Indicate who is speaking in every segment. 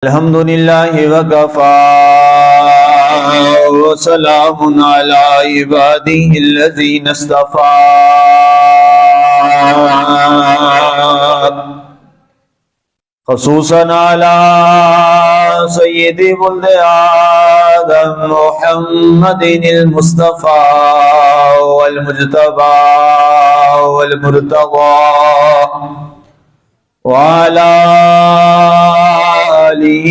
Speaker 1: الحمد للہ وکفى وسلام علی عباده الذین اصطفى خصوصا علی سید ولد آدم محمد المصطفى والمجتبى والمرتضى وعلى آلہ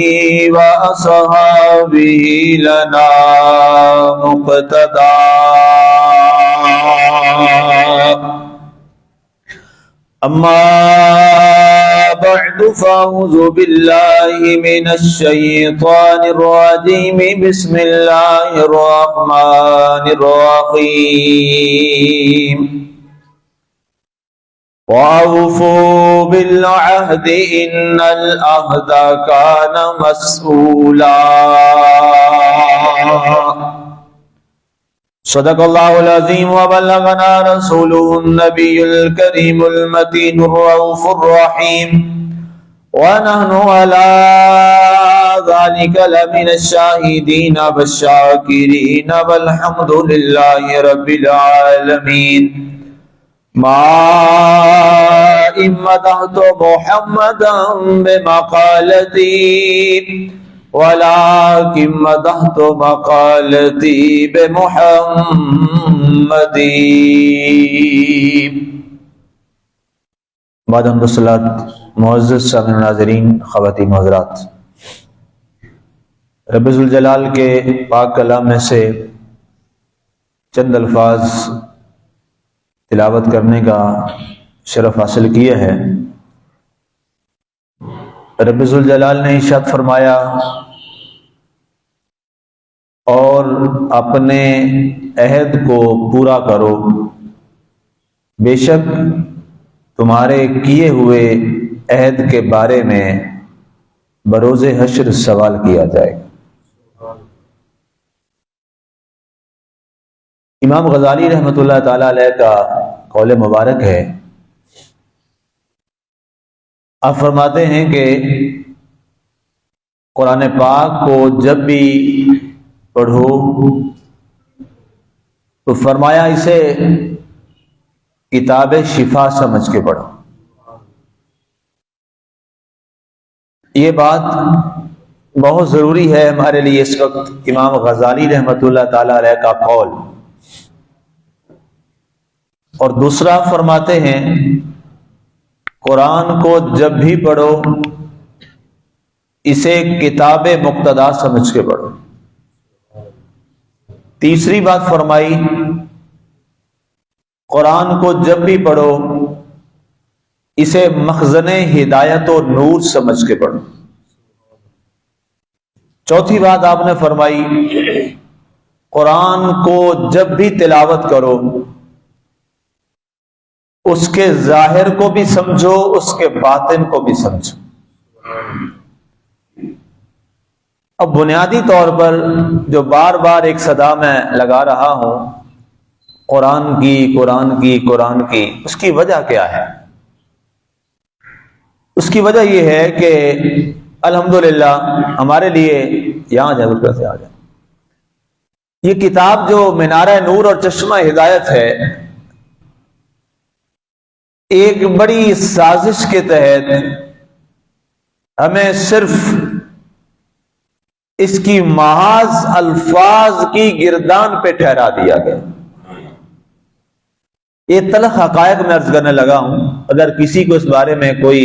Speaker 1: وأصحابہ لنا مقتدى اما بعد فاعوذ باللہ من الشیطان الرجیم بسم اللہ الرحمن الرحیم وَأَوْفُوا بِالْعَهْدِ إِنَّ الْعَهْدَ كَانَ مَسْئُولًا صدق اللہ العظیم وبلغنا رسوله النبی الکریم المتین الرؤوف الرحیم ونحن على ذلك لمن الشاہدین والشاکرین والحمد للہ رب العالمین ما مدحت محمدا بمقالتی ولكن مدحت مقالتی بمحمد. بعد حمد والصلاۃ. معزز سامعین ناظرین، خواتین و حضرات، رب ذوالجلال کے پاک کلام میں سے چند الفاظ تلاوت کرنے کا شرف حاصل کیا ہے. رب ذوالجلال نے ارشاد فرمایا، اور اپنے عہد کو پورا کرو، بے شک تمہارے کیے ہوئے عہد کے بارے میں بروز حشر سوال کیا جائے گا. امام غزالی رحمۃ اللہ تعالی علیہ کا قول مبارک ہے. آپ فرماتے ہیں کہ قرآن پاک کو جب بھی پڑھو تو فرمایا اسے کتاب شفا سمجھ کے پڑھو. یہ بات بہت ضروری ہے ہمارے لیے اس وقت. امام غزالی رحمۃ اللہ تعالی علیہ کا قول. اور دوسرا فرماتے ہیں قرآن کو جب بھی پڑھو اسے کتاب مقتدا سمجھ کے پڑھو. تیسری بات فرمائی قرآن کو جب بھی پڑھو اسے مخزن ہدایت و نور سمجھ کے پڑھو. چوتھی بات آپ نے فرمائی قرآن کو جب بھی تلاوت کرو اس کے ظاہر کو بھی سمجھو، اس کے باطن کو بھی سمجھو. اب بنیادی طور پر جو بار بار ایک صدا میں لگا رہا ہوں قرآن کی قرآن کی قرآن کی، اس کی وجہ کیا ہے؟ اس کی وجہ یہ ہے کہ الحمدللہ ہمارے لیے یہاں جائے اس سے آ جائے یہ کتاب جو مینار نور اور چشمہ ہدایت ہے، ایک بڑی سازش کے تحت ہمیں صرف اس کی محض الفاظ کی گردان پہ ٹھہرا دیا گیا. یہ تلخ حقائق میں عرض کرنے لگا ہوں. اگر کسی کو اس بارے میں کوئی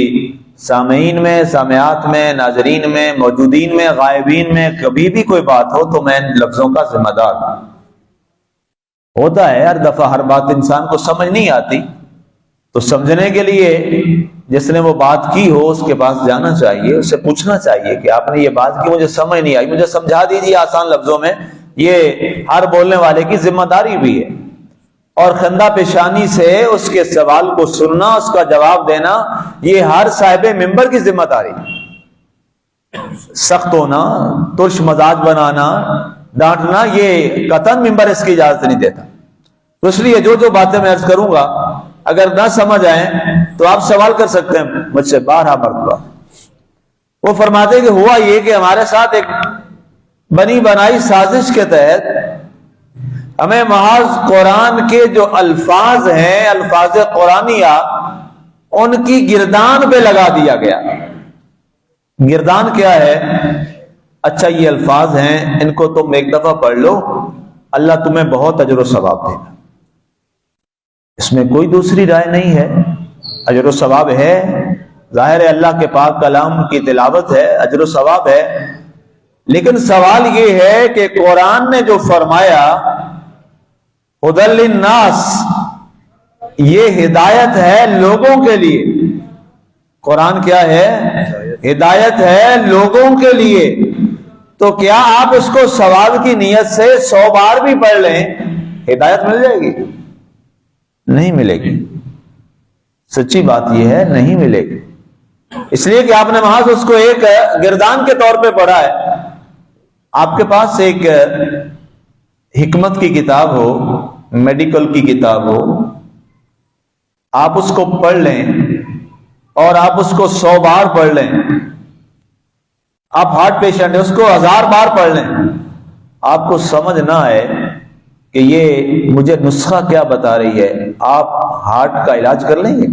Speaker 1: سامعین میں، سامعات میں، ناظرین میں، موجودین میں، غائبین میں کبھی بھی کوئی بات ہو تو میں ان لفظوں کا ذمہ دار ہوں. ہوتا ہے ہر دفعہ ہر بات انسان کو سمجھ نہیں آتی، تو سمجھنے کے لیے جس نے وہ بات کی ہو اس کے پاس جانا چاہیے، اس سے پوچھنا چاہیے کہ آپ نے یہ بات کی، مجھے سمجھ نہیں آئی، مجھے سمجھا دیجیے آسان لفظوں میں. یہ ہر بولنے والے کی ذمہ داری بھی ہے. اور خندہ پیشانی سے اس کے سوال کو سننا، اس کا جواب دینا، یہ ہر صاحب ممبر کی ذمہ داری. سخت ہونا، ترش مزاج بنانا، ڈانٹنا، یہ قطعاً ممبر اس کی اجازت نہیں دیتا. تو اس لیے جو باتیں میں عرض کروں گا اگر نہ سمجھ آئیں تو آپ سوال کر سکتے ہیں مجھ سے 12 مرتبہ. وہ فرماتے کہ ہوا یہ کہ ہمارے ساتھ ایک بنی بنائی سازش کے تحت ہمیں محض قرآن کے جو الفاظ ہیں، الفاظ قرآنیہ، ان کی گردان پہ لگا دیا گیا۔ گردان کیا ہے؟ اچھا یہ الفاظ ہیں، ان کو تم ایک دفعہ پڑھ لو، اللہ تمہیں بہت اجر و ثواب دے گا۔ اس میں کوئی دوسری رائے نہیں ہے، اجر و ثواب ہے، ظاہر ہے اللہ کے پاک کلام کی تلاوت ہے، اجر و ثواب ہے۔ لیکن سوال یہ ہے کہ قرآن نے جو فرمایا ھدی للناس، یہ ہدایت ہے لوگوں کے لیے۔ قرآن کیا ہے؟ ہدایت ہے لوگوں کے لیے۔ تو کیا آپ اس کو ثواب کی نیت سے 100 بار بھی پڑھ لیں، ہدایت مل جائے گی؟ نہیں ملے گی۔ سچی بات یہ ہے، نہیں ملے گی، اس لیے کہ آپ نے محض اس کو ایک گردان کے طور پہ پڑھا ہے۔ آپ کے پاس ایک حکمت کی کتاب ہو، میڈیکل کی کتاب ہو، آپ اس کو پڑھ لیں اور آپ اس کو 100 بار پڑھ لیں، آپ ہارٹ پیشنٹ ہیں، اس کو 1000 بار پڑھ لیں، آپ کو سمجھ نہ آئے کہ یہ مجھے نسخہ کیا بتا رہی ہے، آپ ہارٹ کا علاج کر لیں گے؟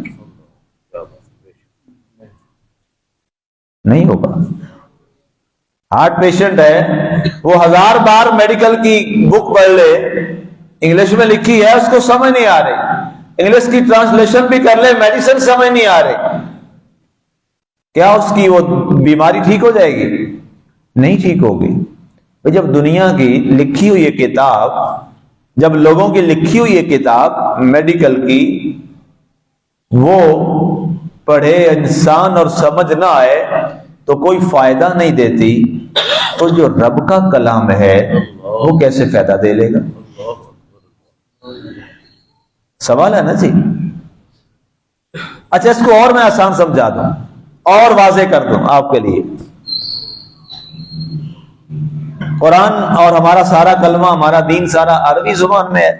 Speaker 1: نہیں ہوگا۔ ہارٹ پیشنٹ ہے، وہ 1000 بار میڈیکل کی بک پڑھ لے، انگلش میں لکھی ہے، اس کو سمجھ نہیں آ رہی، انگلش کی ٹرانسلیشن بھی کر لے، میڈیسن سمجھ نہیں آ رہی، کیا اس کی وہ بیماری ٹھیک ہو جائے گی؟ نہیں ٹھیک ہوگی۔ جب دنیا کی لکھی ہوئی یہ کتاب، جب لوگوں کی لکھی ہوئی یہ کتاب میڈیکل کی، وہ پڑھے انسان اور سمجھ نہ آئے تو کوئی فائدہ نہیں دیتی، تو جو رب کا کلام ہے وہ کیسے فائدہ دے لے گا؟ سوال ہے نا جی۔ اچھا اس کو اور میں آسان سمجھا دوں اور واضح کر دوں آپ کے لیے۔ قرآن اور ہمارا سارا کلمہ، ہمارا دین سارا عربی زبان میں ہے۔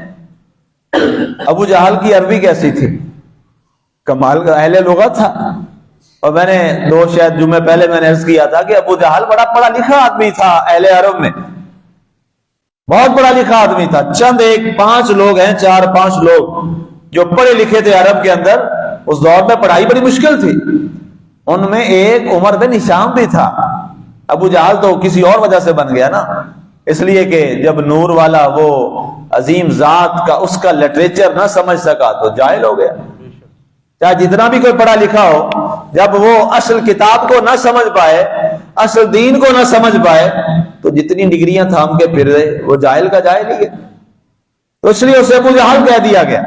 Speaker 1: ابو جہل کی عربی کیسی تھی؟ کمال کا اہل لغت تھا۔ اور میں نے شاید جمعے پہلے میں نے عرض کیا تھا کہ ابو جہل بڑا پڑھا لکھا آدمی تھا، اہل عرب میں بہت پڑھا لکھا آدمی تھا۔ چند 5 لوگ ہیں، 4-5 لوگ جو پڑھے لکھے تھے عرب کے اندر۔ اس دور میں پڑھائی بڑی مشکل تھی، ان میں ایک عمر بن ہشام بھی تھا۔ ابو جہل تو کسی اور وجہ سے بن گیا نا، اس لیے کہ جب نور والا وہ عظیم ذات کا اس کا لٹریچر نہ سمجھ سکا تو جاہل ہو گیا۔ چاہے جتنا بھی کوئی پڑھا لکھا ہو، جب وہ اصل کتاب کو نہ سمجھ پائے، اصل دین کو نہ سمجھ پائے، تو جتنی ڈگریاں تھام کے پھر رہے وہ جاہل کا جاہل ہی ہے۔ تو اس لیے اسے ابو جہل کہہ دیا گیا۔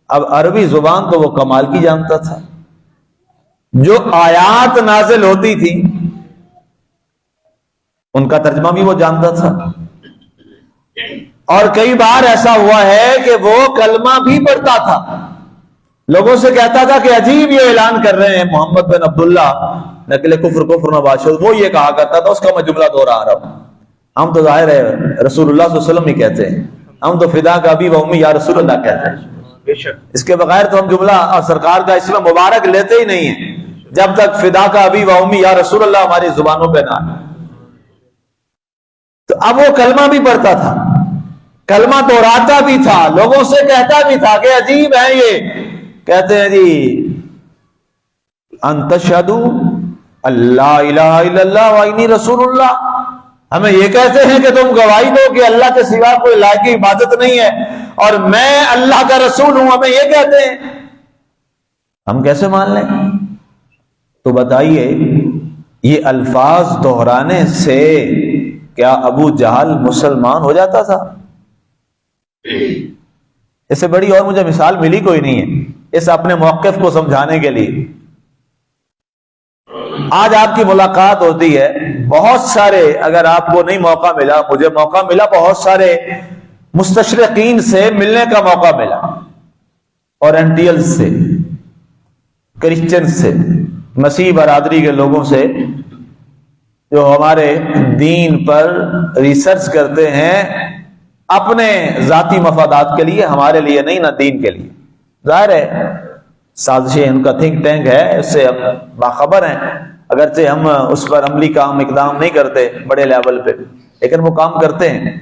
Speaker 1: اب عربی زبان تو وہ کمال کی جانتا تھا، جو آیات نازل ہوتی تھی ان کا ترجمہ بھی وہ جانتا تھا۔ اور کئی بار ایسا ہوا ہے کہ وہ کلمہ بھی پڑھتا تھا، لوگوں سے کہتا تھا کہ عجیب یہ اعلان کر رہے ہیں محمد بن عبداللہ نقل کفر کفر نباشد، وہ یہ کہا کرتا تھا، اس کا میں جملہ دوہرا رہا ہوں۔ ہم تو ظاہر ہے رسول اللہ صلی اللہ علیہ وسلم ہی کہتے ہیں، ہم تو فدا کا ابی و امی یا رسول اللہ کہتے ہیں، اس کے بغیر تو ہم جملہ اور سرکار کا اسم مبارک لیتے ہی نہیں ہیں جب تک فدا کا ابی و امی یا رسول اللہ ہماری زبانوں پہ نہ آئے۔ تو اب وہ کلمہ بھی پڑھتا تھا، کلمہ دہراتا بھی تھا، لوگوں سے کہتا بھی تھا کہ عجیب ہے یہ، کہتے ہیں جی ان تشہدوا اللہ الہ الا اللہ و انی رسول اللہ، ہمیں یہ کہتے ہیں کہ تم گواہی دو کہ اللہ کے سوا کوئی لائق عبادت نہیں ہے اور میں اللہ کا رسول ہوں، ہمیں یہ کہتے ہیں، ہم کیسے مان لیں؟ تو بتائیے یہ الفاظ دہرانے سے کیا ابو جہل مسلمان ہو جاتا تھا؟ اس سے بڑی اور مجھے مثال ملی کوئی نہیں ہے اس اپنے موقف کو سمجھانے کے لیے۔ آج آپ کی ملاقات ہوتی ہے، بہت سارے، اگر آپ کو نہیں موقع ملا، مجھے موقع ملا، بہت سارے مستشرقین سے ملنے کا موقع ملا، اورینٹیل سے، کرسچن سے، مسیح برادری کے لوگوں سے جو ہمارے دین پر ریسرچ کرتے ہیں اپنے ذاتی مفادات کے لیے، ہمارے لیے نہیں، نہ دین کے لیے۔ ظاہر ہے سازشیں، ان کا تھنک ٹینک ہے، اس سے ہم باخبر ہیں۔ اگرچہ ہم اس پر عملی کام اقدام نہیں کرتے بڑے لیول پہ، لیکن وہ کام کرتے ہیں۔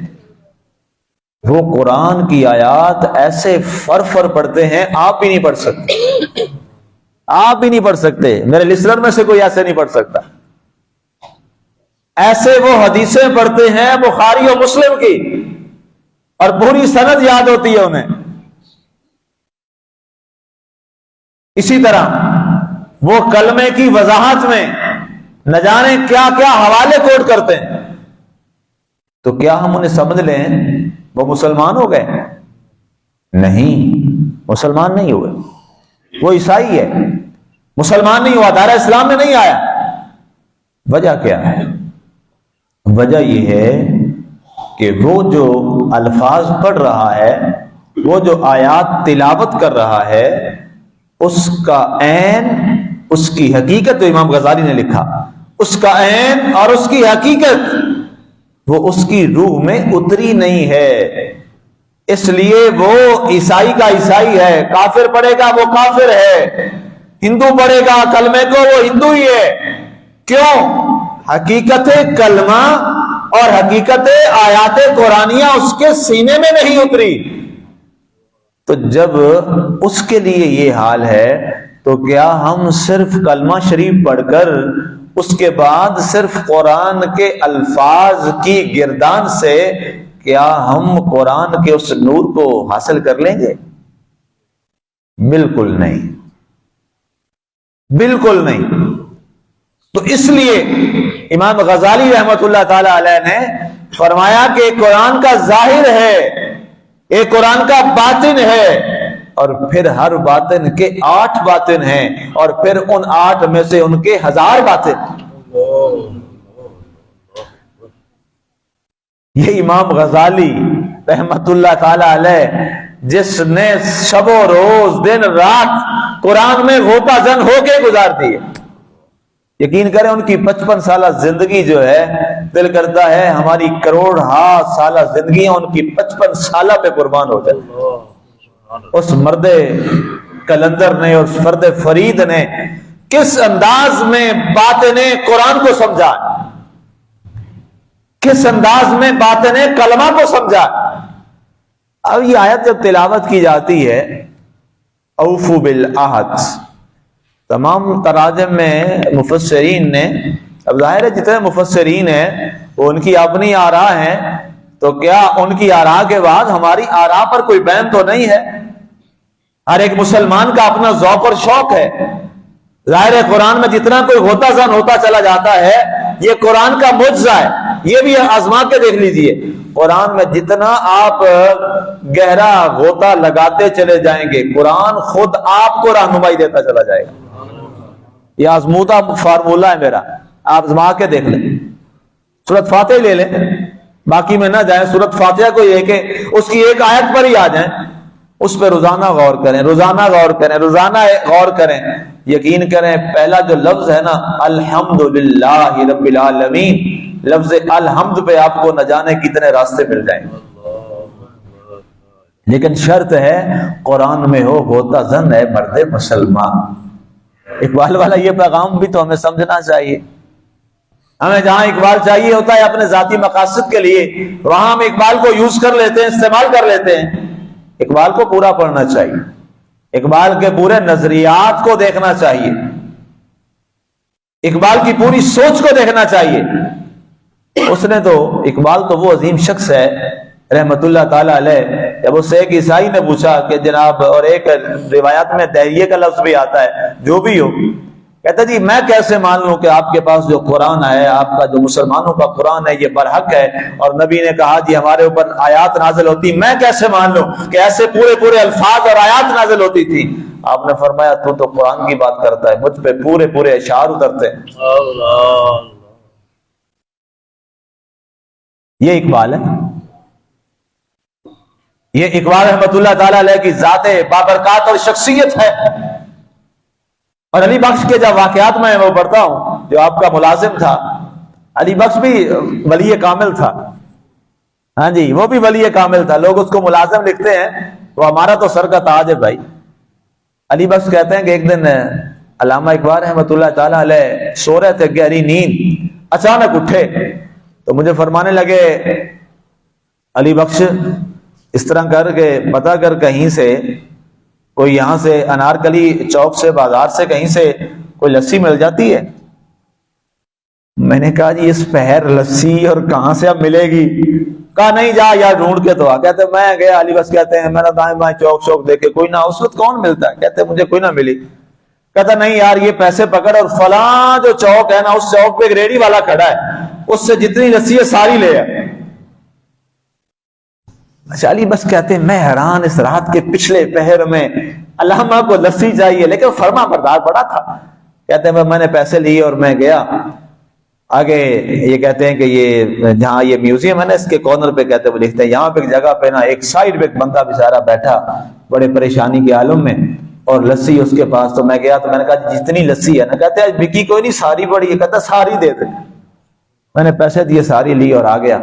Speaker 1: وہ قرآن کی آیات ایسے فر پڑھتے ہیں، آپ بھی نہیں پڑھ سکتے، آپ بھی نہیں پڑھ سکتے، میرے لسنر میں سے کوئی ایسے نہیں پڑھ سکتا۔ ایسے وہ حدیثیں پڑھتے ہیں بخاری اور مسلم کی، اور پوری سند یاد ہوتی ہے انہیں۔ اسی طرح وہ کلمے کی وضاحت میں نہ جانے کیا کیا حوالے کوٹ کرتے ہیں، تو کیا ہم انہیں سمجھ لیں وہ مسلمان ہو گئے؟ نہیں، مسلمان نہیں ہوئے، وہ عیسائی ہے، مسلمان نہیں ہوا، دائرہ اسلام میں نہیں آیا۔ وجہ کیا ہے؟ وجہ یہ ہے کہ وہ جو الفاظ پڑھ رہا ہے، وہ جو آیات تلاوت کر رہا ہے، اس کا عین، اس کی حقیقت، جو امام غزالی نے لکھا، اس کا عین اور اس کی حقیقت وہ اس کی روح میں اتری نہیں ہے، اس لیے وہ عیسائی کا عیسائی ہے، کافر پڑھے گا وہ کافر ہے، ہندو پڑھے گا کلمے کو وہ ہندو ہی ہے۔ کیوں؟ حقیقت کلمہ اور حقیقت آیات قرآنیہ اس کے سینے میں نہیں اتری۔ تو جب اس کے لیے یہ حال ہے تو کیا ہم صرف کلمہ شریف پڑھ کر اس کے بعد صرف قرآن کے الفاظ کی گردان سے کیا ہم قرآن کے اس نور کو حاصل کر لیں گے؟ بالکل نہیں، بالکل نہیں۔ تو اس لیے امام غزالی رحمت اللہ تعالی علیہ نے فرمایا کہ قرآن کا ظاہر ہے، ایک قرآن کا باطن ہے، اور پھر ہر باطن کے 8 باطن ہیں، اور پھر ان 8 میں سے ان کے 1000 باطن۔ یہ امام غزالی رحمت اللہ تعالی علیہ، جس نے شب و روز دن رات قرآن میں غوطہ زن ہو کے گزار دی ہے، یقین کریں ان کی 55 سالہ زندگی جو ہے، دل کرتا ہے ہماری کروڑ سالہ زندگیاں ان کی 55 سالہ پہ قربان ہو جائے۔ اس مرد کلندر نے، اس فرد فرید نے کس انداز میں باطن قرآن کو سمجھا، کس انداز میں باطن کلمہ کو سمجھا۔ اب یہ آیت جب تلاوت کی جاتی ہے، اوفو بالعہد، تمام تراجم میں مفسرین نے، اب ظاہر ہے جتنے مفسرین ہیں وہ ان کی اپنی آراء ہیں، تو کیا ان کی آراء کے بعد ہماری آراء پر کوئی بین تو نہیں ہے؟ ہر ایک مسلمان کا اپنا ذوق اور شوق ہے۔ ظاہر ہے قرآن میں جتنا کوئی غوطہ زن ہوتا چلا جاتا ہے، یہ قرآن کا معجزہ ہے، یہ بھی آزما کے دیکھ لیجئے۔ قرآن میں جتنا آپ گہرا غوطہ لگاتے چلے جائیں گے، قرآن خود آپ کو رہنمائی دیتا چلا جائے گا۔ یہ آزمودہ فارمولہ ہے میرا، آپ آزما کے دیکھ لیں۔ سورۃ فاتحہ لے لیں، باقی میں نہ جائیں، سورۃ فاتحہ کو یہ کہ اس کی ایک آیت پر ہی آ جائیں، اس پہ روزانہ غور کریں، روزانہ غور کریں، روزانہ غور کریں۔ یقین کریں پہلا جو لفظ ہے نا، الحمدللہ رب العالمین، لفظ الحمد پہ آپ کو نہ جانے کتنے راستے مل جائیں، لیکن شرط ہے قرآن میں ہو غوطہ زن ہے مرد مسلمان۔ اقبال والا یہ پیغام بھی تو ہمیں سمجھنا چاہیے۔ ہمیں جہاں اقبال چاہیے ہوتا ہے اپنے ذاتی مقاصد کے لیے، وہاں ہم اقبال کو یوز کر لیتے ہیں، استعمال کر لیتے ہیں۔ اقبال کو پورا پڑھنا چاہیے، اقبال کے پورے نظریات کو دیکھنا چاہیے، اقبال کی پوری سوچ کو دیکھنا چاہیے۔ اس نے تو، اقبال تو وہ عظیم شخص ہے رحمت اللہ تعالی علیہ، جب اس سے ایک عیسائی نے پوچھا کہ جناب، اور ایک روایات میں دہریے کا لفظ بھی آتا ہے، جو بھی ہو، کہتا جی میں کیسے مان لوں کہ آپ کے پاس جو قرآن ہے، آپ کا جو مسلمانوں کا قرآن ہے، یہ برحق ہے، اور نبی نے کہا جی ہمارے اوپر آیات نازل ہوتی، میں کیسے مان لوں کہ ایسے پورے پورے الفاظ اور آیات نازل ہوتی تھی؟ آپ نے فرمایا تو قرآن کی بات کرتا ہے، مجھ پہ پورے پورے اشعار اترتے ہیں۔ یہ اقبال ہے، یہ اقبال رحمت اللہ تعالی علیہ کی ذات بابرکات اور شخصیت ہے۔ اور علی بخش کے جب واقعات میں وہ پڑھتا ہوں، جو آپ کا ملازم تھا، علی بخش بھی ولی کامل تھا، ہاں جی وہ بھی ولی کامل تھا، لوگ اس کو ملازم لکھتے ہیں، وہ ہمارا تو سر کا تاج ہے بھائی۔ علی بخش کہتے ہیں کہ ایک دن علامہ اقبال رحمۃ اللہ تعالی علیہ سو رہے تھے گہری نیند، اچانک اٹھے تو مجھے فرمانے لگے علی بخش اس طرح کر کے پتہ کر کہیں سے کوئی یہاں سے انارکلی چوک سے بازار سے کہیں سے کوئی لسی مل جاتی ہے؟ میں نے کہا جی اس پہر لسی اور کہاں سے اب ملے گی؟ کہا نہیں جا یار ڈھونڈ کے تو آ۔ کہتے میں گیا، علی بس کہتے ہیں میں نے دائیں بائیں چوک چوک دیکھے کوئی نہ، اس وقت کون ملتا ہے؟ کہتے مجھے کوئی نہ ملی۔ کہتا نہیں یار یہ پیسے پکڑ اور فلاں جو چوک ہے نا اس چوک پہ ایک ریڑھی والا کھڑا ہے، اس سے جتنی لسی ہے ساری لے آ۔ اچھا علی بس کہتے ہیں میں حیران، اس رات کے پچھلے پہر میں علامہ کو لسی چاہیے، لیکن فرما بردار بڑا تھا۔ کہتے ہیں میں نے پیسے لیے اور میں گیا آگے۔ یہ کہتے ہیں کہ یہ جہاں یہ میوزیم ہے نا اس کے کارنر پہ کہتے ہیں وہ لکھتے ہیں یہاں پہ ایک جگہ پہ نا ایک سائڈ پہ ایک بندہ بیچارہ بیٹھا بڑے پریشانی کے عالم میں اور لسی اس کے پاس۔ تو میں گیا تو میں نے کہا جتنی لسی ہے نا، کہتے ہیں بکی کوئی نہیں ساری پڑی ہے، کہتا ساری دے دے۔ میں نے پیسے دیے، ساری لی اور آ گیا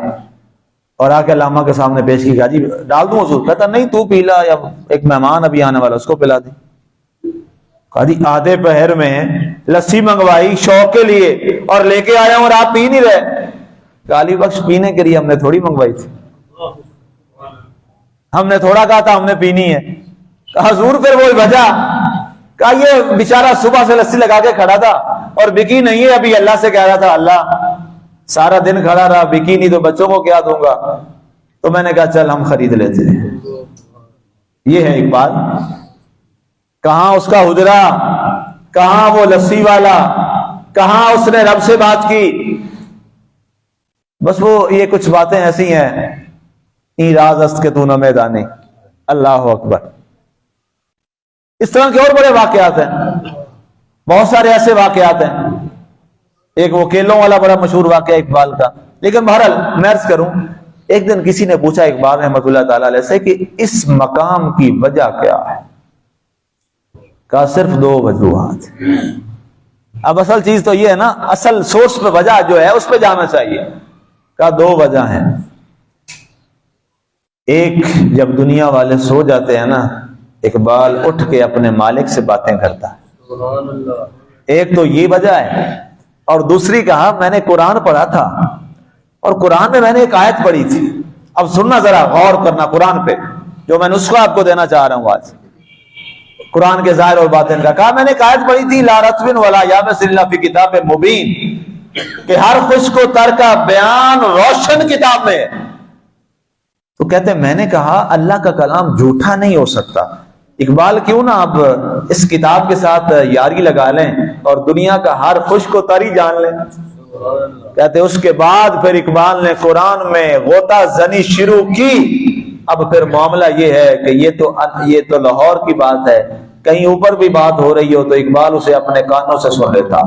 Speaker 1: اور آ کے علامہ کے سامنے پیش کی، کہا جی ڈال دوں حضور؟ کہتا نہیں تو پی لا، یا ایک مہمان ابھی آنے والا اس کو پلا دی۔ کہا جی آدھے پہر میں لسی منگوائی شوق کے لیے اور لے کے آیا ہوں اور آپ پی نہیں رہے۔ کہا علی بخش پینے کے لیے ہم نے تھوڑی منگوائی تھی، ہم نے تھوڑا کہا تھا ہم نے پینی ہے۔ کہا حضور پھر وہی وجہ؟ کہا یہ بیچارہ صبح سے لسی لگا کے کھڑا تھا اور بکی نہیں ہے، ابھی اللہ سے کہہ رہا تھا اللہ سارا دن کھڑا رہا، بکی نہیں تو بچوں کو کیا دوں گا؟ تو میں نے کہا چل ہم خرید لیتے ہیں۔ یہ ہے اقبال، کہاں اس کا حجرا، کہاں وہ لسی والا، کہاں اس نے رب سے بات کی؟ بس وہ یہ کچھ باتیں ایسی ہیں، این راز است کہ تو نہ میدانی، اللہ اکبر۔ اس طرح کے اور بڑے واقعات ہیں، بہت سارے ایسے واقعات ہیں۔ ایک وہ کیلوں والا بڑا مشہور واقعہ اقبال کا، لیکن بہرحال میں عرض کروں، ایک دن کسی نے پوچھا اقبال رحمۃ اللہ تعالی علیہ سے کہ اس مقام کی وجہ کیا ہے؟ کہا صرف دو وجوہات۔ اب اصل چیز تو یہ ہے نا، اصل سورس پہ وجہ جو ہے اس پہ جانا چاہیے۔ کہا دو وجہ ہیں، ایک جب دنیا والے سو جاتے ہیں نا اقبال اٹھ کے اپنے مالک سے باتیں کرتا ہے، ایک تو یہ وجہ ہے، اور دوسری کہا میں نے قرآن پڑھا تھا اور قرآن میں نے ایک آیت پڑھی تھی۔ اب سننا ذرا غور کرنا قرآن پہ، جو میں نسخہ آپ کو دینا چاہ رہا ہوں آج قرآن کے ظاہر اور باطن کا۔ کہا میں نے ایک آیت پڑھی تھی لا رتب ولا یابس الا فی کتاب مبین، کہ ہر خشک و تر کا بیان روشن کتاب میں ہے۔ تو کہتے ہیں میں نے کہا اللہ کا کلام جھوٹا نہیں ہو سکتا، اقبال کیوں نہ اب اس کتاب کے ساتھ یاری لگا لیں اور دنیا کا ہر خشک و تر ہی جان لیں۔ کہتے اس کے بعد پھر اقبال نے قرآن میں غوطہ زنی شروع کی۔ اب پھر معاملہ یہ ہے کہ یہ تو لاہور کی بات ہے، کہیں اوپر بھی بات ہو رہی ہو تو اقبال اسے اپنے کانوں سے سن لیتا۔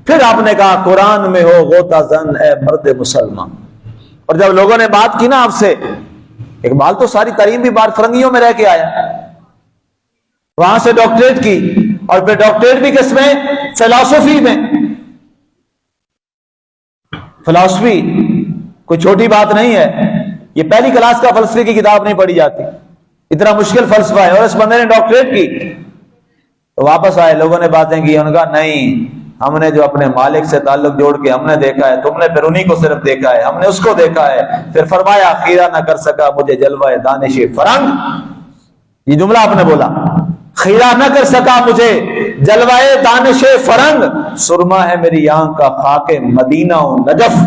Speaker 1: پھر آپ نے کہا قرآن میں ہو غوطہ زن اے مرد مسلمان۔ اور جب لوگوں نے بات کی نا آپ سے، اقبال تو ساری تعلیم بھی بار فرنگیوں میں رہ کے آیا، وہاں سے ڈاکٹریٹ کی، اور پھر ڈاکٹریٹ بھی کس میں؟ فلسفی میں۔ فلسفی کوئی چھوٹی بات نہیں ہے، یہ پہلی کلاس کا فلسفے کی کتاب نہیں پڑھی جاتی، اتنا مشکل فلسفہ ہے، اور اس بندے نے ڈاکٹریٹ کی۔ تو واپس آئے، لوگوں نے باتیں کی، انہوں نے کہا نہیں ہم نے جو اپنے مالک سے تعلق جوڑ کے ہم نے دیکھا ہے، تم نے پھر انہی کو صرف دیکھا ہے، ہم نے اس کو دیکھا ہے۔ پھر فرمایا خیرہ نہ کر سکا مجھے جلوہ دانش فرنگ، یہ جملہ آپ نے بولا، خیرہ نہ کر سکا مجھے جلوہ دانش فرنگ، سرما ہے میری آنکھ کا خاک مدینہ و نجف،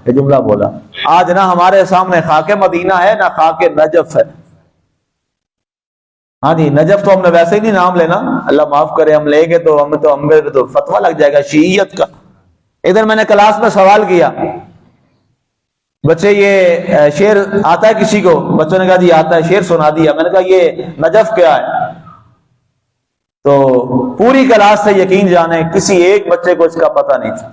Speaker 1: یہ جملہ بولا۔ آج نہ ہمارے سامنے خاک مدینہ ہے نہ خاک نجف ہے۔ ہاں جی نجف تو ہم نے ویسے ہی نہیں نام لینا، اللہ معاف کرے، ہم لیں گے تو ہمیں تو فتویٰ لگ جائے گا شیعیت کا۔ ایک دن میں نے کلاس میں سوال کیا، بچے یہ شعر آتا ہے کسی کو؟ بچوں نے کہا جی آتا ہے، شعر سنا دیا۔ میں نے کہا یہ نجف کیا ہے؟ تو پوری کلاس سے یقین جانے کسی ایک بچے کو اس کا پتہ نہیں تھا۔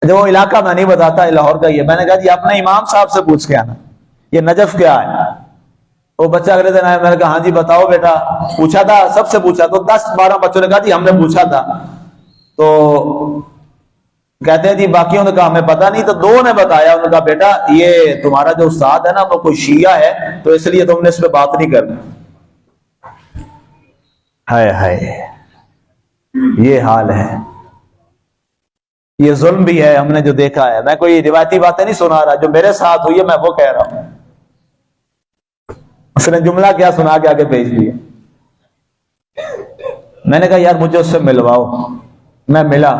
Speaker 1: جو وہ علاقہ میں نہیں بتاتا لاہور کا یہ، میں نے کہا جی اپنے امام صاحب سے پوچھ کے آنا یہ نجف کیا ہے۔ وہ بچہ اگلے دن آیا، میں نے کہا ہاں جی بتاؤ بیٹا، پوچھا تھا سب سے پوچھا، تو 10-12 بچوں نے کہا جی ہم نے پوچھا تھا۔ تو کہتے ہیں جی باقیوں نے کہا ہمیں پتہ نہیں، تو دو نے بتایا، انہوں نے کہا بیٹا یہ تمہارا جو استاد ہے نا وہ کوئی شیعہ ہے تو اس لیے تم نے اس پہ بات نہیں کرنی۔ ہائے ہائے، یہ حال ہے، یہ ظلم بھی ہے، ہم نے جو دیکھا ہے۔ میں کوئی روایتی باتیں نہیں سنا رہا، جو میرے ساتھ ہوئی ہے میں وہ کہہ رہا ہوں۔ اس نے جملہ کیا سنا کے آگے بھیج دیا۔ میں نے کہا یار مجھے اس سے ملواؤ۔ میں ملا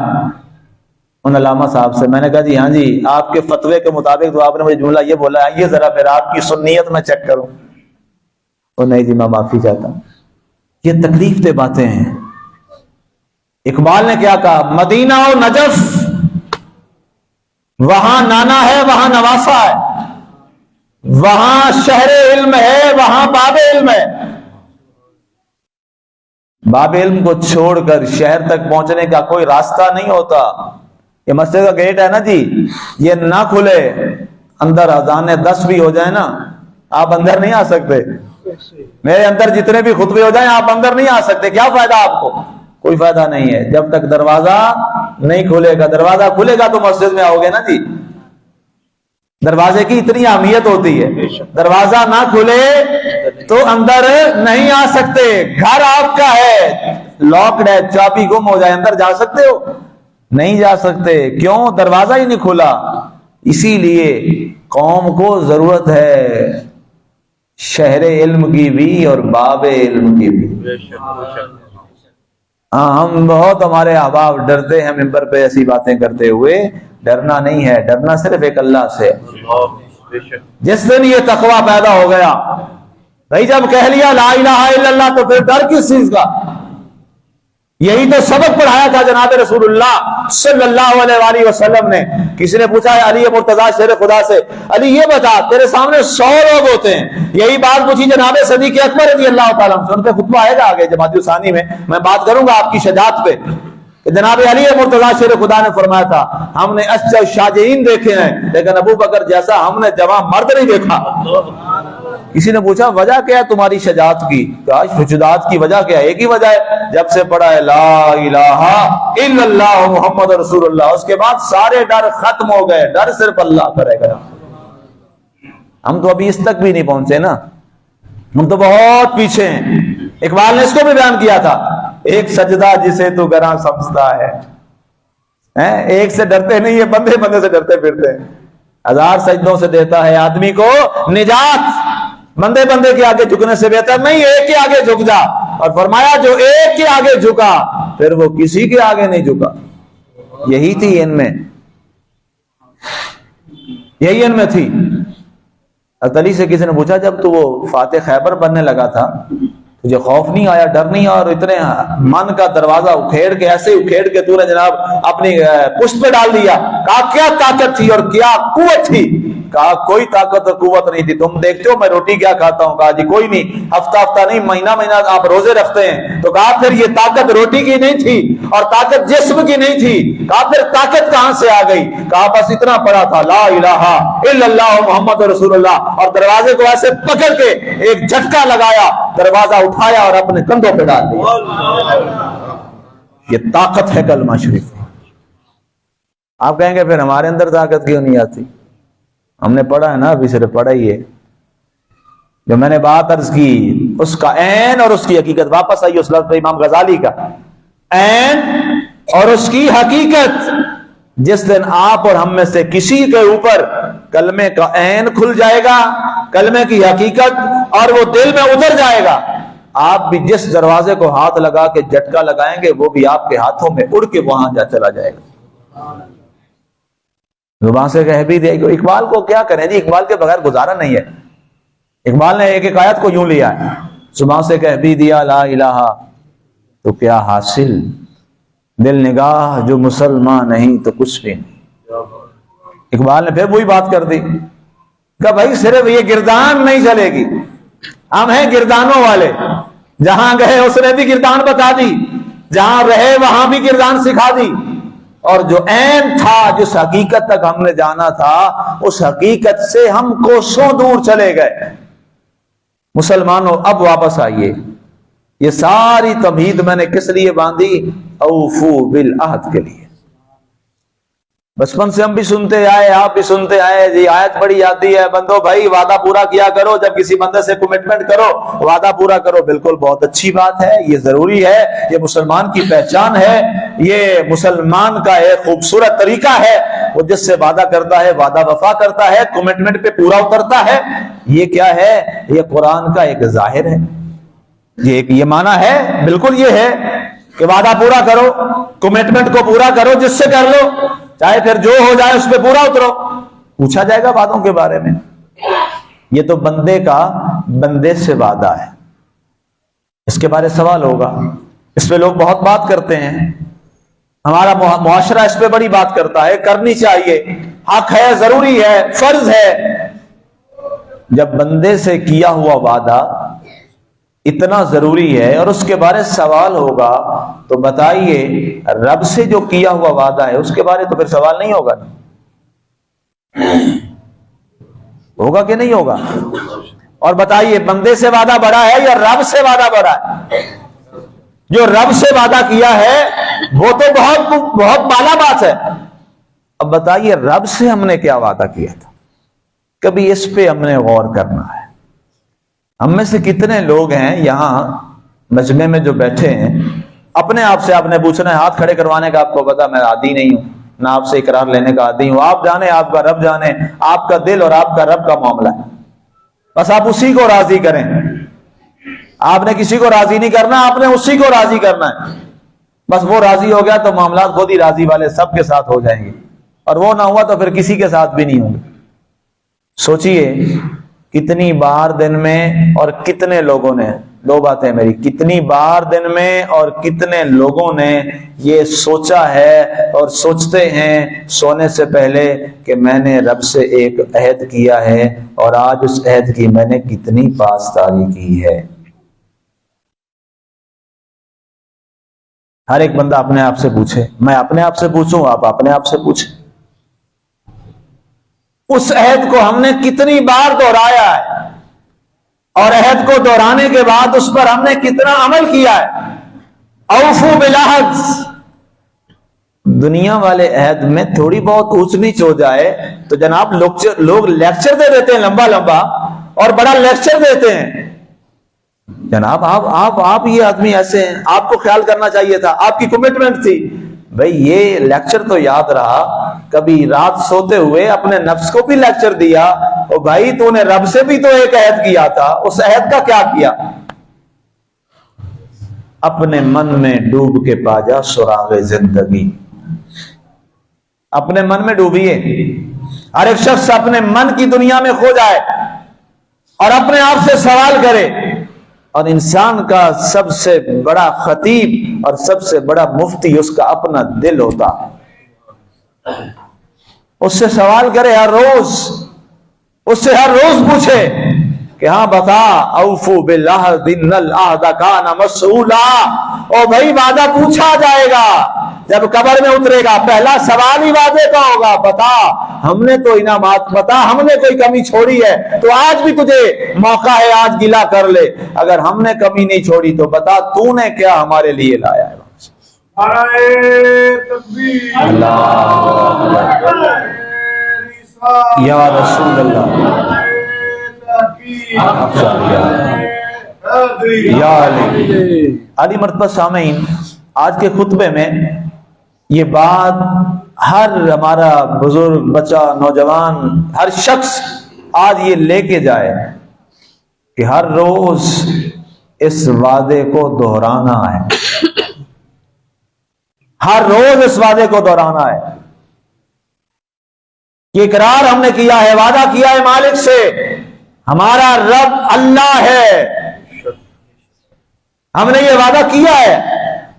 Speaker 1: ان علامہ صاحب سے، میں نے کہا جی ہاں جی آپ کے فتوے کے مطابق تو آپ نے مجھے جملہ یہ بولا، آئیے ذرا پھر آپ کی سنیت میں چیک کروں۔ اور نہیں جی میں معافی چاہتا ہوں۔ یہ تکلیف دہ باتیں ہیں۔ اقبال نے کیا کہا، مدینہ و نجف وہاں نانا ہے وہاں نواسا ہے، وہاں شہر علم ہے وہاں باب علم ہے۔ باب علم کو چھوڑ کر شہر تک پہنچنے کا کوئی راستہ نہیں ہوتا۔ یہ مسجد کا گیٹ ہے نا جی، یہ نہ کھلے، اندر اذان 10 بھی ہو جائے نا آپ اندر نہیں آ سکتے۔ میرے اندر جتنے بھی خطبے ہو جائیں آپ اندر نہیں آ سکتے۔ کیا فائدہ آپ کو؟ کوئی فائدہ نہیں ہے جب تک دروازہ نہیں کھلے گا۔ دروازہ کھلے گا تو مسجد میں آؤ گے نا جی۔ دروازے کی اتنی اہمیت ہوتی ہے، دروازہ نہ کھلے تو اندر نہیں آ سکتے۔ گھر آپ کا ہے، لاکڈ ہے، چابی گم ہو جائے اندر جا سکتے ہو؟ نہیں جا سکتے۔ کیوں؟ دروازہ ہی نہیں کھلا۔ اسی لیے قوم کو ضرورت ہے شہر علم کی بھی اور باب علم کی بھی۔ ہم بہت، ہمارے احباب ڈرتے ہیں ممبر پہ ایسی باتیں کرتے ہوئے۔ ڈرنا نہیں ہے، ڈرنا صرف ایک اللہ سے۔ جس دن یہ تقوی پیدا ہو گیا بھائی، جب کہہ لیا لا الہ الا اللہ تو پھر ڈر کس چیز کا؟ یہی تو سبق پڑھایا تھا جناب رسول اللہ صلی اللہ علیہ وآلہ وسلم نے۔ کسی نے پوچھا ہے علی مرتضیٰ شیر خدا سے، علی یہ بتا تیرے سامنے 100 لوگ ہوتے ہیں، یہی بات پوچھی جناب صدیق اکبر رضی اللہ تعالیٰ عنہ سے، ان پہ خطبہ آئے گا آگے جماعت ثانی میں بات کروں گا آپ کی شجاعت پہ، کہ جناب علی مرتضیٰ شیر خدا نے فرمایا تھا ہم نے اچھا شاجعین دیکھے ہیں لیکن ابو بکر جیسا ہم نے جواں مرد نہیں دیکھا۔ کسی نے پوچھا وجہ کیا ہے تمہاری شجاعت کی؟ کہا شجاعت کی وجہ کیا ہے؟ ایک ہی وجہ ہے، جب سے پڑھا ہے لا الہ الا اللہ محمد رسول اللہ، اس کے بعد سارے ڈر ختم ہو گئے، ڈر صرف اللہ کرے گا۔ ہم تو ابھی اس تک بھی نہیں پہنچے نا، ہم تو بہت پیچھے ہیں۔ اقبال نے اس کو بھی بیان کیا تھا، ایک سجدہ جسے تو گراں سمجھتا ہے، ایک سے ڈرتے نہیں ہے، بندے بندے سے ڈرتے پھرتے ہیں۔ 1000 سجدوں سے دیتا ہے آدمی کو نجات، بندے بندے کے آگے جھکنے سے بہتر نہیں ایک کے آگے جھک جا۔ اور فرمایا جو ایک کے آگے جھکا پھر وہ کسی کے آگے نہیں جھکا۔ یہی تھی ان میں، یہی ان میں تھی۔ حضرت علی سے کسی نے پوچھا جب تو وہ فاتح خیبر بننے لگا تھا تجھے خوف نہیں آیا، ڈر نہیں آیا، اور اتنے من کا دروازہ اکھیڑ کے ایسے اکھیڑ کے تو نے جناب اپنی پشت پہ ڈال دیا؟ کہا کیا طاقت تھی اور کیا قوت تھی؟ کہا کوئی طاقت اور قوت نہیں تھی، تم دیکھتے ہو میں روٹی کیا کھاتا ہوں؟ کہا جی کوئی نہیں، ہفتہ ہفتہ نہیں مہینہ مہینہ آپ روزے رکھتے ہیں۔ تو کہا پھر یہ طاقت روٹی کی نہیں تھی اور طاقت جسم کی نہیں تھی، کہا پھر طاقت کہاں سے آ گئی؟ کہا بس اتنا پڑا تھا لا الہ الا اللہ محمد رسول اللہ، اور دروازے کو ایسے پکڑ کے ایک جھٹکا لگایا، دروازہ اٹھایا اور اپنے کندھوں پہ ڈال دیا۔ یہ طاقت ہے کلمہ شریف۔ آپ کہیں گے پھر ہمارے اندر طاقت کیوں نہیں آتی؟ ہم نے پڑھا ہے نا، ابھی صرف پڑھا ہی ہے۔ جو میں نے بات عرض کی اس کا عین اور اس کی حقیقت، واپس آئیے اس لفظ پہ امام غزالی کا، عین اور اس کی حقیقت۔ جس دن آپ اور ہم میں سے کسی کے اوپر کلمے کا عین کھل جائے گا، کلمے کی حقیقت، اور وہ دل میں اتر جائے گا، آپ بھی جس دروازے کو ہاتھ لگا کے جھٹکا لگائیں گے وہ بھی آپ کے ہاتھوں میں اڑ کے وہاں جا چلا جائے گا۔ زبان سے کہہ بھی دے۔ اقبال کو کیا کریں جی، اقبال کے بغیر گزارا نہیں ہے۔ اقبال نے ایک آیت کو یوں لیا ہے، زبان سے کہہ بھی دیا لا الہ تو کیا حاصل، دل نگاہ جو مسلمان نہیں تو کچھ بھی نہیں۔ اقبال نے پھر وہی بات کر دی کہ بھائی صرف یہ گردان نہیں چلے گی، ہم ہیں گردانوں والے، جہاں گئے اس نے بھی گردان بتا دی، جہاں رہے وہاں بھی گردان سکھا دی، اور جو عین تھا جس حقیقت تک ہم نے جانا تھا اس حقیقت سے ہم کوسوں دور چلے گئے۔ مسلمانوں اب واپس آئیے۔ یہ ساری تمہید میں نے کس لیے باندھی؟ اوفو بالعہد کے لیے۔ بچپن سے ہم بھی سنتے آئے، آپ بھی سنتے آئے جی، آیت بڑی آتی ہے بندو بھائی وعدہ پورا کیا کرو، جب کسی بندے سے کمٹمنٹ کرو وعدہ پورا کرو۔ بالکل بہت اچھی بات ہے، یہ ضروری ہے، یہ مسلمان کی پہچان ہے، یہ مسلمان کا ایک خوبصورت طریقہ ہے، وہ جس سے وعدہ کرتا ہے وعدہ وفا کرتا ہے، کمٹمنٹ پہ پورا اترتا ہے۔ یہ کیا ہے؟ یہ قرآن کا ایک ظاہر ہے، یہ معنی ہے، بالکل یہ ہے کہ وعدہ پورا کرو، کمٹمنٹ کو پورا کرو، جس سے کر لو، چاہے پھر جو ہو جائے اس پہ پورا اترو، پوچھا جائے گا وعدوں کے بارے میں۔ یہ تو بندے کا بندے سے وعدہ ہے، اس کے بارے سوال ہوگا، اس پہ لوگ بہت بات کرتے ہیں، ہمارا معاشرہ اس پہ بڑی بات کرتا ہے، کرنی چاہیے، حق ہے، ضروری ہے، فرض ہے۔ جب بندے سے کیا ہوا وعدہ اتنا ضروری ہے اور اس کے بارے سوال ہوگا تو بتائیے رب سے جو کیا ہوا وعدہ ہے اس کے بارے تو پھر سوال نہیں ہوگا، ہوگا کہ نہیں ہوگا؟ اور بتائیے بندے سے وعدہ بڑا ہے یا رب سے وعدہ بڑا ہے؟ جو رب سے وعدہ کیا ہے وہ تو بہت بہت بالا بات ہے۔ اب بتائیے رب سے ہم نے کیا وعدہ کیا تھا، کبھی اس پہ ہم نے غور کرنا ہے۔ ہم میں سے کتنے لوگ ہیں یہاں مجمع میں جو بیٹھے ہیں، اپنے آپ سے آپ نے پوچھنا ہے، ہاتھ کھڑے کروانے کا آپ کو پتا میں عادی نہیں ہوں، نہ آپ سے اقرار لینے کا عادی ہوں، آپ جانے، آپ کا رب جانے، آپ کا دل اور آپ کا رب کا معاملہ ہے، بس آپ اسی کو راضی کریں، آپ نے کسی کو راضی نہیں کرنا، آپ نے اسی کو راضی کرنا ہے، بس وہ راضی ہو گیا تو معاملات خود ہی راضی والے سب کے ساتھ ہو جائیں گے، اور وہ نہ ہوا تو پھر کسی کے ساتھ بھی نہیں ہوں گے۔ سوچئے کتنی بار دن میں اور کتنے لوگوں نے، دو باتیں میری، کتنی بار دن میں اور کتنے لوگوں نے یہ سوچا ہے اور سوچتے ہیں سونے سے پہلے کہ میں نے رب سے ایک عہد کیا ہے اور آج اس عہد کی میں نے کتنی پاسداری کی ہے۔ ہر ایک بندہ اپنے آپ سے پوچھے، میں اپنے آپ سے پوچھوں، آپ اپنے آپ سے پوچھیں، اس عہد کو ہم نے کتنی بار دہرایا ہے اور عہد کو دہرانے کے بعد اس پر ہم نے کتنا عمل کیا ہے۔ اوفو بالعہد، دنیا والے عہد میں تھوڑی بہت اونچ نیچ ہو جائے تو جناب لوگ لیکچر دے دیتے ہیں لمبا لمبا اور بڑا لیکچر دیتے ہیں، جناب آپ یہ آدمی ایسے ہیں، آپ کو خیال کرنا چاہیے تھا، آپ کی کمٹمنٹ تھی۔ بھئی یہ لیکچر تو یاد رہا، کبھی رات سوتے ہوئے اپنے نفس کو بھی لیکچر دیا، او بھائی تو نے رب سے بھی تو ایک عہد کیا تھا، اس عہد کا کیا کیا؟ اپنے من میں ڈوب کے پا جا سراغ زندگی، اپنے من میں ڈوبیے، ہر ایک شخص اپنے من کی دنیا میں کھو جائے اور اپنے آپ سے سوال کرے۔ اور انسان کا سب سے بڑا خطیب اور سب سے بڑا مفتی اس کا اپنا دل ہوتا ہے، اس سے سوال کرے ہر روز، اس سے ہر روز پوچھے کہ ہاں بتا، اوفو بالعہد ان العہد کان مسئولا، او بھائی وعدہ پوچھا جائے گا جب قبر میں اترے گا، پہلا سوال ہی وعدے کا ہوگا، بتا ہم نے تو انعامات، بتا ہم نے کوئی کمی چھوڑی ہے تو آج بھی تجھے موقع ہے، آج گلہ کر لے، اگر ہم نے کمی نہیں چھوڑی تو بتا تو نے کیا ہمارے لیے لایا ہے۔ اللہ یا رسول اللہ یا علی مرتبہ۔ سامعین، آج کے خطبے میں یہ بات ہر ہمارا بزرگ، بچہ، نوجوان، ہر شخص آج یہ لے کے جائے کہ ہر روز اس وعدے کو دہرانا ہے، ہر روز اس وعدے کو دہرانا ہے۔ یہ اقرار ہم نے کیا ہے، وعدہ کیا ہے مالک سے، ہمارا رب اللہ ہے، ہم نے یہ وعدہ کیا ہے۔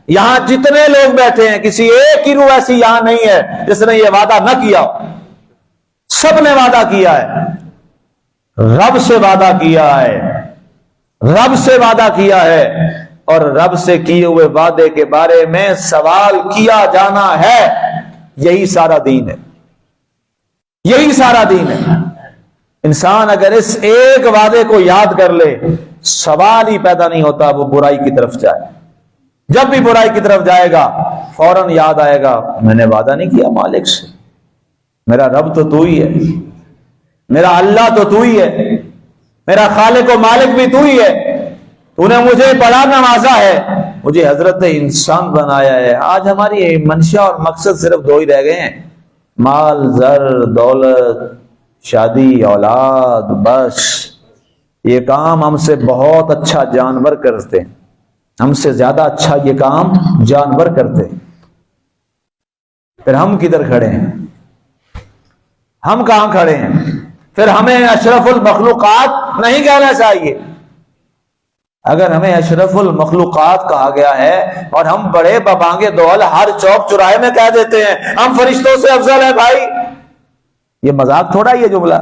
Speaker 1: یہاں جتنے لوگ بیٹھے ہیں کسی ایک کی روح ایسی یہاں نہیں ہے جس نے یہ وعدہ نہ کیا، سب نے وعدہ کیا ہے، رب سے وعدہ کیا ہے، رب سے وعدہ کیا ہے، اور رب سے کیے ہوئے وعدے کے بارے میں سوال کیا جانا ہے۔ یہی سارا دین ہے، یہی سارا دین ہے۔ انسان اگر اس ایک وعدے کو یاد کر لے، سوال ہی پیدا نہیں ہوتا وہ برائی کی طرف جائے۔ جب بھی برائی کی طرف جائے گا فوراً یاد آئے گا میں نے وعدہ نہیں کیا مالک سے، میرا رب تو تو ہی ہے، میرا اللہ تو تو ہی ہے، میرا خالق و مالک بھی تو ہی ہے، تو نے مجھے بڑا نوازا ہے، مجھے حضرت انسان بنایا ہے۔ آج ہماری منشا اور مقصد صرف دو ہی رہ گئے ہیں، مال، زر، دولت، شادی، اولاد، بس۔ یہ کام ہم سے بہت اچھا جانور کرتے ہیں، ہم سے زیادہ اچھا یہ کام جانور کرتے ہیں۔ پھر ہم کدھر کھڑے ہیں؟ ہم کہاں کھڑے ہیں؟ پھر ہمیں اشرف المخلوقات نہیں کہنا چاہیے۔ اگر ہمیں اشرف المخلوقات کہا گیا ہے اور ہم بڑے ببانگے دول ہر چوک چوراہے میں کہہ دیتے ہیں ہم فرشتوں سے افضل ہیں، بھائی یہ مذاق تھوڑا یہ جملہ۔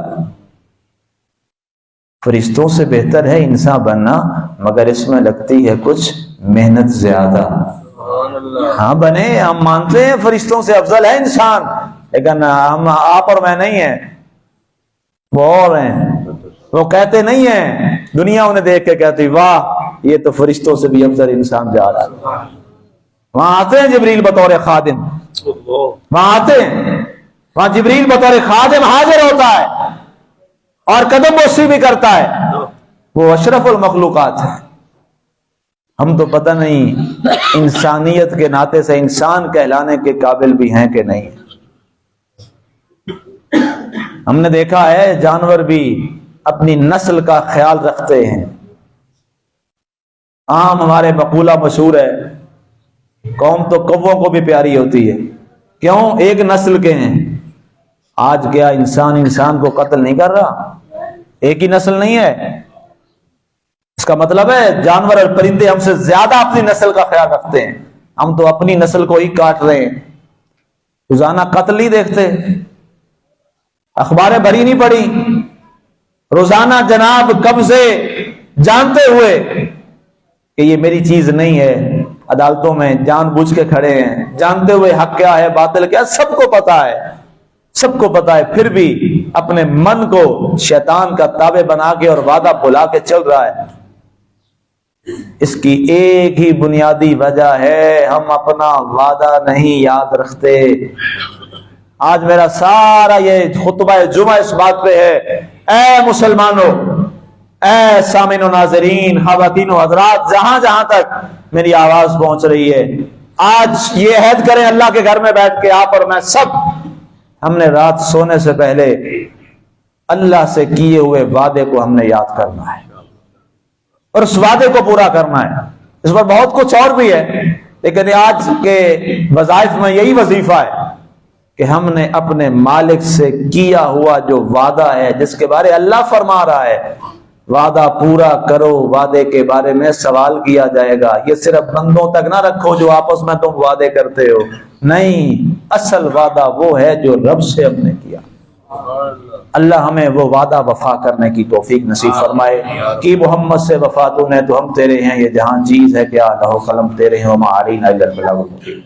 Speaker 1: فرشتوں سے بہتر ہے انسان بننا، مگر اس میں لگتی ہے کچھ محنت زیادہ۔ ہاں بنے، ہم مانتے ہیں فرشتوں سے افضل ہے انسان، لیکن ہم آپ اور میں نہیں ہیں، وہ اور ہیں۔ وہ کہتے نہیں ہیں، دنیا انہیں دیکھ کے کہتی واہ یہ تو فرشتوں سے بھی افضل انسان جا رہا ہے۔ وہاں آتے ہیں جبریل بطور خادم، وہاں آتے ہیں، وہاں جبریل بطور خادم حاضر ہوتا ہے اور قدم بوسی بھی کرتا ہے، وہ اشرف المخلوقات ہے۔ ہم تو پتہ نہیں انسانیت کے ناطے سے انسان کہلانے کے قابل بھی ہیں کہ نہیں۔ ہم نے دیکھا ہے جانور بھی اپنی نسل کا خیال رکھتے ہیں۔ عام ہمارے مقولہ مشہور ہے، قوم تو کووں کو بھی پیاری ہوتی ہے، کیوں؟ ایک نسل کے ہیں۔ آج کیا انسان کو قتل نہیں کر رہا؟ ایک ہی نسل نہیں ہے؟ اس کا مطلب ہے جانور اور پرندے ہم سے زیادہ اپنی نسل کا خیال رکھتے ہیں، ہم تو اپنی نسل کو ہی کاٹ رہے ہیں۔ روزانہ قتل ہی دیکھتے، اخباریں بھری نہیں پڑی، روزانہ جناب قبضے، جانتے ہوئے کہ یہ میری چیز نہیں ہے، عدالتوں میں جان بوجھ کے کھڑے ہیں، جانتے ہوئے حق کیا ہے باطل کیا سب کو پتا ہے، سب کو پتا ہے، پھر بھی اپنے من کو شیطان کا تابع بنا کے اور وعدہ بھلا کے چل رہا ہے۔ اس کی ایک ہی بنیادی وجہ ہے، ہم اپنا وعدہ نہیں یاد رکھتے۔ آج میرا سارا یہ خطبہ جمعہ اس بات پہ ہے، اے مسلمانوں، اے سامعین و ناظرین، خواتین و حضرات، جہاں جہاں تک میری آواز پہنچ رہی ہے، آج یہ عہد کریں اللہ کے گھر میں بیٹھ کے آپ اور میں سب، ہم نے رات سونے سے پہلے اللہ سے کیے ہوئے وعدے کو ہم نے یاد کرنا ہے اور اس وعدے کو پورا کرنا ہے۔ اس پر بہت کچھ اور بھی ہے، لیکن آج کے وظائف میں یہی وظیفہ ہے کہ ہم نے اپنے مالک سے کیا ہوا جو وعدہ ہے، جس کے بارے اللہ فرما رہا ہے وعدہ پورا کرو، وعدے کے بارے میں سوال کیا جائے گا۔ یہ صرف بندوں تک نہ رکھو جو آپس میں تم وعدے کرتے ہو، نہیں، اصل وعدہ وہ ہے جو رب سے ہم نے کیا۔ اللہ ہمیں وہ وعدہ وفا کرنے کی توفیق نصیب فرمائے کہ محمد سے وفا تو نے تو ہم تیرے ہیں، یہ جہاں چیز ہے کیا لوح قلم تیرے ہیں، وما علینا الا البلاغ المبین۔